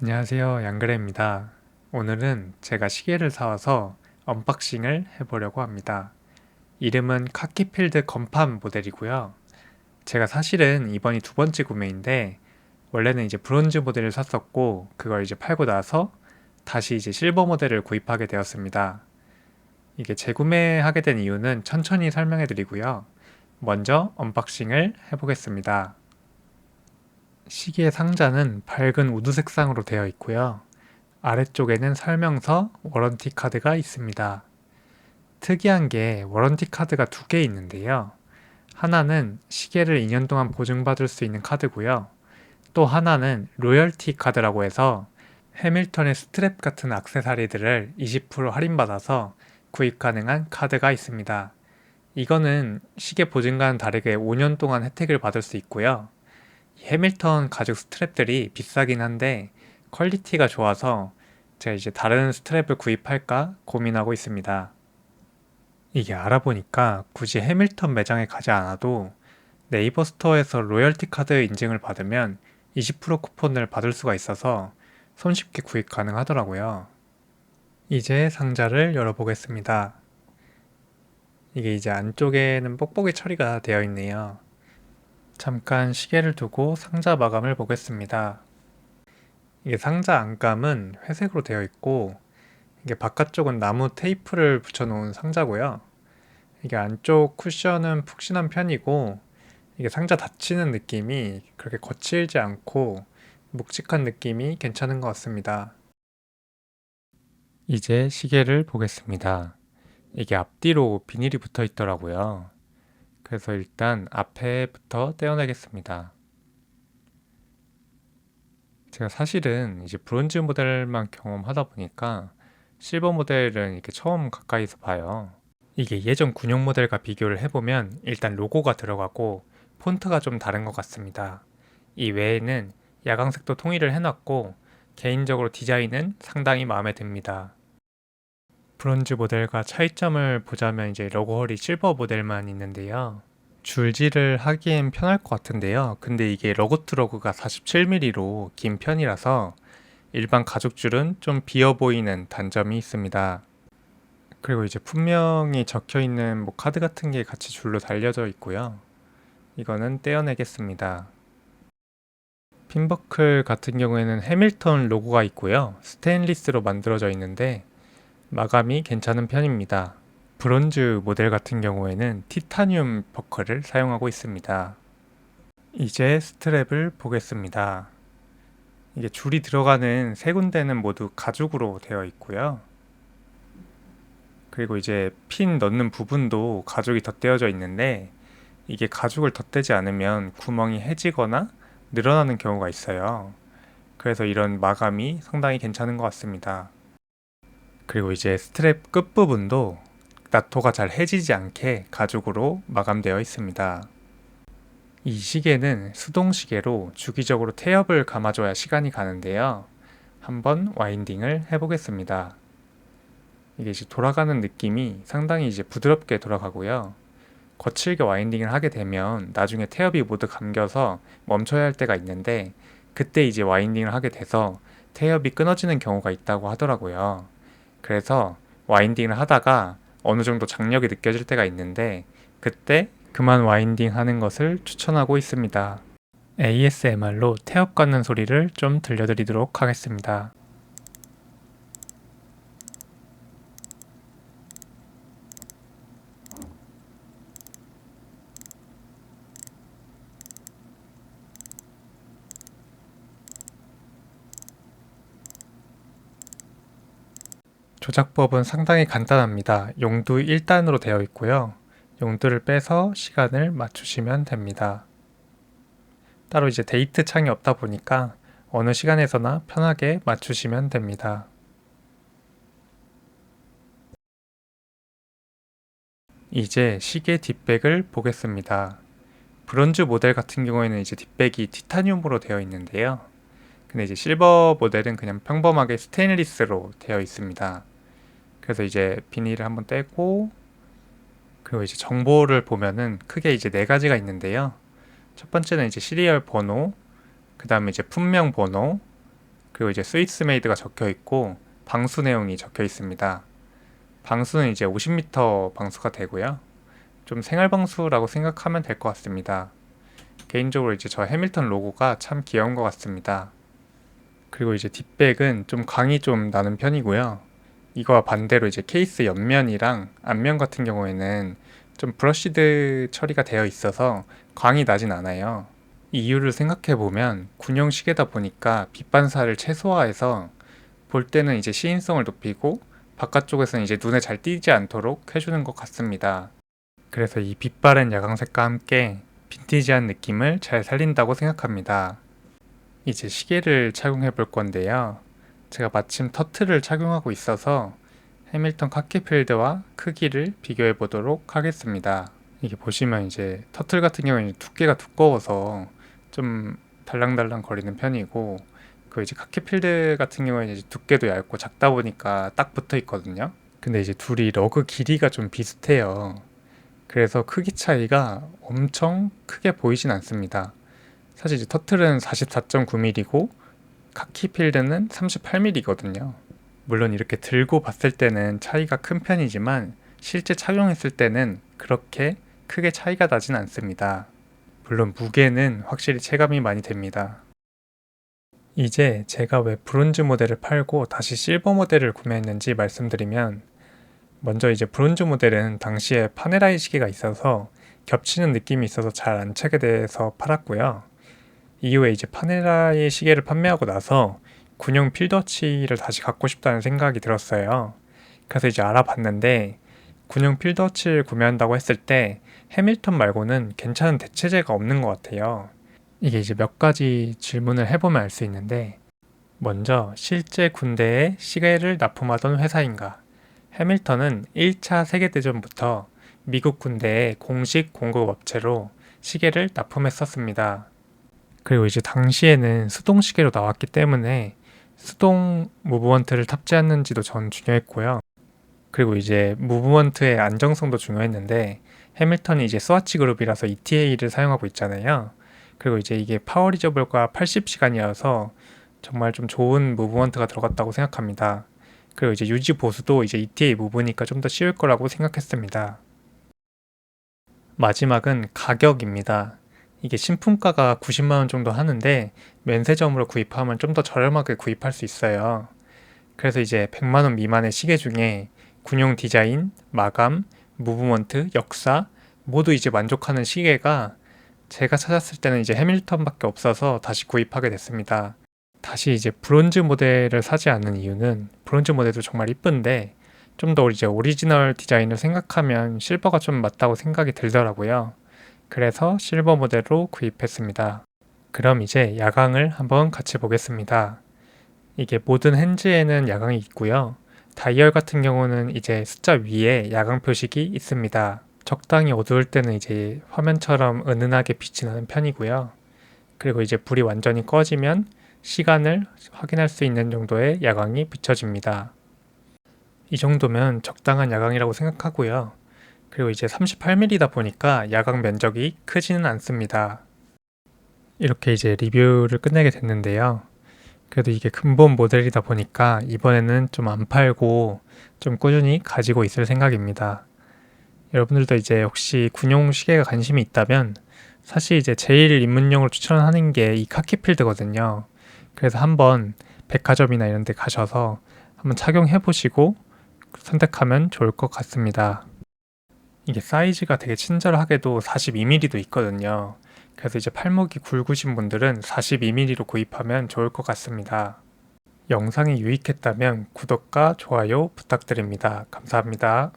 안녕하세요. 양그래입니다. 오늘은 제가 시계를 사와서 언박싱을 해보려고 합니다. 이름은 카키필드 건팜 모델이고요. 제가 사실은 이번이 두 번째 구매인데 원래는 이제 브론즈 모델을 샀었고 그걸 이제 팔고 나서 다시 이제 실버 모델을 구입하게 되었습니다. 이게 재구매하게 된 이유는 천천히 설명해 드리고요. 먼저 언박싱을 해보겠습니다. 시계 상자는 밝은 우드 색상으로 되어 있고요. 아래쪽에는 설명서, 워런티 카드가 있습니다. 특이한 게 워런티 카드가 두 개 있는데요. 하나는 시계를 2년 동안 보증받을 수 있는 카드고요. 또 하나는 로열티 카드라고 해서 해밀턴의 스트랩 같은 액세서리들을 20% 할인받아서 구입 가능한 카드가 있습니다. 이거는 시계 보증과는 다르게 5년 동안 혜택을 받을 수 있고요. 해밀턴 가죽 스트랩들이 비싸긴 한데 퀄리티가 좋아서 제가 이제 다른 스트랩을 구입할까 고민하고 있습니다. 이게 알아보니까 굳이 해밀턴 매장에 가지 않아도 네이버 스토어에서 로열티 카드 인증을 받으면 20% 쿠폰을 받을 수가 있어서 손쉽게 구입 가능하더라고요. 이제 상자를 열어보겠습니다. 이게 이제 안쪽에는 뽁뽁이 처리가 되어 있네요. 잠깐 시계를 두고 상자 마감을 보겠습니다. 이게 상자 안감은 회색으로 되어 있고 이게 바깥쪽은 나무 테이프를 붙여놓은 상자고요. 이게 안쪽 쿠션은 푹신한 편이고 이게 상자 닫히는 느낌이 그렇게 거칠지 않고 묵직한 느낌이 괜찮은 것 같습니다. 이제 시계를 보겠습니다. 이게 앞뒤로 비닐이 붙어 있더라고요. 그래서 일단 앞에부터 떼어내겠습니다. 제가 사실은 이제 브론즈 모델만 경험하다 보니까 실버 모델은 이렇게 처음 가까이서 봐요. 이게 예전 군용 모델과 비교를 해보면 일단 로고가 들어가고 폰트가 좀 다른 것 같습니다. 이 외에는 야광색도 통일을 해놨고 개인적으로 디자인은 상당히 마음에 듭니다. 브론즈 모델과 차이점을 보자면 이제 로고홀이 실버 모델만 있는데요. 줄질을 하기엔 편할 것 같은데요. 근데 이게 러거트 러그가 47mm로 긴 편이라서 일반 가죽줄은 좀 비어 보이는 단점이 있습니다. 그리고 이제 분명히 적혀 있는 뭐 카드 같은 게 같이 줄로 달려져 있고요. 이거는 떼어내겠습니다. 핀버클 같은 경우에는 해밀턴 로고가 있고요. 스테인리스로 만들어져 있는데 마감이 괜찮은 편입니다. 브론즈 모델 같은 경우에는 티타늄 버클을 사용하고 있습니다. 이제 스트랩을 보겠습니다. 이게 줄이 들어가는 세 군데는 모두 가죽으로 되어 있고요. 그리고 이제 핀 넣는 부분도 가죽이 덧대어져 있는데 이게 가죽을 덧대지 않으면 구멍이 해지거나 늘어나는 경우가 있어요. 그래서 이런 마감이 상당히 괜찮은 것 같습니다. 그리고 이제 스트랩 끝부분도 나토가 잘 해지지 않게 가죽으로 마감되어 있습니다. 이 시계는 수동 시계로 주기적으로 태엽을 감아줘야 시간이 가는데요. 한번 와인딩을 해보겠습니다. 이게 이제 돌아가는 느낌이 상당히 이제 부드럽게 돌아가고요. 거칠게 와인딩을 하게 되면 나중에 태엽이 모두 감겨서 멈춰야 할 때가 있는데 그때 이제 와인딩을 하게 돼서 태엽이 끊어지는 경우가 있다고 하더라고요. 그래서 와인딩을 하다가 어느 정도 장력이 느껴질 때가 있는데 그때 그만 와인딩 하는 것을 추천하고 있습니다. ASMR로 태엽 깎는 소리를 좀 들려드리도록 하겠습니다. 조작법은 상당히 간단합니다. 용두 1단으로 되어 있고요. 용두를 빼서 시간을 맞추시면 됩니다. 따로 이제 데이트 창이 없다 보니까 어느 시간에서나 편하게 맞추시면 됩니다. 이제 시계 뒷백을 보겠습니다. 브론즈 모델 같은 경우에는 이제 뒷백이 티타늄으로 되어 있는데요. 근데 이제 실버 모델은 그냥 평범하게 스테인리스로 되어 있습니다. 그래서 이제 비닐을 한번 떼고 그리고 이제 정보를 보면은 크게 이제 네 가지가 있는데요. 첫 번째는 이제 시리얼 번호, 그 다음에 이제 품명 번호, 그리고 이제 스위스 메이드가 적혀 있고 방수 내용이 적혀 있습니다. 방수는 이제 50m 방수가 되고요. 좀 생활 방수라고 생각하면 될 것 같습니다. 개인적으로 이제 저 해밀턴 로고가 참 귀여운 것 같습니다. 그리고 이제 뒷백은 좀 광이 좀 나는 편이고요. 이거와 반대로 이제 케이스 옆면이랑 앞면 같은 경우에는 좀 브러쉬드 처리가 되어 있어서 광이 나진 않아요. 이 이유를 생각해 보면 군용 시계다 보니까 빛 반사를 최소화해서 볼 때는 이제 시인성을 높이고 바깥쪽에서는 이제 눈에 잘 띄지 않도록 해주는 것 같습니다. 그래서 이 빛바랜 야광색과 함께 빈티지한 느낌을 잘 살린다고 생각합니다. 이제 시계를 착용해 볼 건데요. 제가 마침 터틀을 착용하고 있어서 해밀턴 카키필드와 크기를 비교해 보도록 하겠습니다. 이게 보시면 이제 터틀 같은 경우에는 두께가 두꺼워서 좀 달랑달랑 거리는 편이고, 그 이제 카키필드 같은 경우에는 이제 두께도 얇고 작다 보니까 딱 붙어 있거든요. 근데 이제 둘이 러그 길이가 좀 비슷해요. 그래서 크기 차이가 엄청 크게 보이진 않습니다. 사실 이제 터틀은 44.9mm고 카키필드는 38mm거든요. 물론 이렇게 들고 봤을 때는 차이가 큰 편이지만 실제 착용했을 때는 그렇게 크게 차이가 나진 않습니다. 물론 무게는 확실히 체감이 많이 됩니다. 이제 제가 왜 브론즈 모델을 팔고 다시 실버 모델을 구매했는지 말씀드리면, 먼저 이제 브론즈 모델은 당시에 파네라이 시계가 있어서 겹치는 느낌이 있어서 잘 안 차게 돼서 팔았고요. 이후에 이제 파네라이 시계를 판매하고 나서 군용 필드워치를 다시 갖고 싶다는 생각이 들었어요. 그래서 이제 알아봤는데, 군용 필드워치를 구매한다고 했을 때 해밀턴 말고는 괜찮은 대체제가 없는 것 같아요. 이게 이제 몇 가지 질문을 해보면 알 수 있는데, 먼저 실제 군대에 시계를 납품하던 회사인가? 해밀턴은 1차 세계대전부터 미국 군대의 공식 공급 업체로 시계를 납품했었습니다. 그리고 이제 당시에는 수동 시계로 나왔기 때문에 수동 무브먼트를 탑재했는지도 전 중요했고요. 그리고 이제 무브먼트의 안정성도 중요했는데, 해밀턴이 이제 스와치 그룹이라서 ETA를 사용하고 있잖아요. 그리고 이제 이게 파워 리저블과 80시간이어서 정말 좀 좋은 무브먼트가 들어갔다고 생각합니다. 그리고 이제 유지 보수도 이제 ETA 무브니까 좀 더 쉬울 거라고 생각했습니다. 마지막은 가격입니다. 이게 신품가가 90만원 정도 하는데 면세점으로 구입하면 좀 더 저렴하게 구입할 수 있어요. 그래서 이제 100만원 미만의 시계 중에 군용 디자인, 마감, 무브먼트, 역사 모두 이제 만족하는 시계가 제가 찾았을 때는 이제 해밀턴밖에 없어서 다시 구입하게 됐습니다. 다시 이제 브론즈 모델을 사지 않는 이유는, 브론즈 모델도 정말 이쁜데 좀 더 이제 오리지널 디자인을 생각하면 실버가 좀 맞다고 생각이 들더라고요. 그래서 실버 모델로 구입했습니다. 그럼 이제 야광을 한번 같이 보겠습니다. 이게 모든 핸즈에는 야광이 있고요. 다이얼 같은 경우는 이제 숫자 위에 야광 표식이 있습니다. 적당히 어두울 때는 이제 화면처럼 은은하게 빛이 나는 편이고요. 그리고 이제 불이 완전히 꺼지면 시간을 확인할 수 있는 정도의 야광이 비춰집니다. 이 정도면 적당한 야광이라고 생각하고요. 그리고 이제 38mm다 보니까 야광 면적이 크지는 않습니다. 이렇게 이제 리뷰를 끝내게 됐는데요. 그래도 이게 근본 모델이다 보니까 이번에는 좀 안 팔고 좀 꾸준히 가지고 있을 생각입니다. 여러분들도 이제 혹시 군용 시계가 관심이 있다면, 사실 이제 제일 입문용으로 추천하는 게 이 카키필드거든요. 그래서 한번 백화점이나 이런 데 가셔서 한번 착용해 보시고 선택하면 좋을 것 같습니다. 이게 사이즈가 되게 친절하게도 42mm도 있거든요. 그래서 이제 팔목이 굵으신 분들은 42mm로 구입하면 좋을 것 같습니다. 영상이 유익했다면 구독과 좋아요 부탁드립니다. 감사합니다.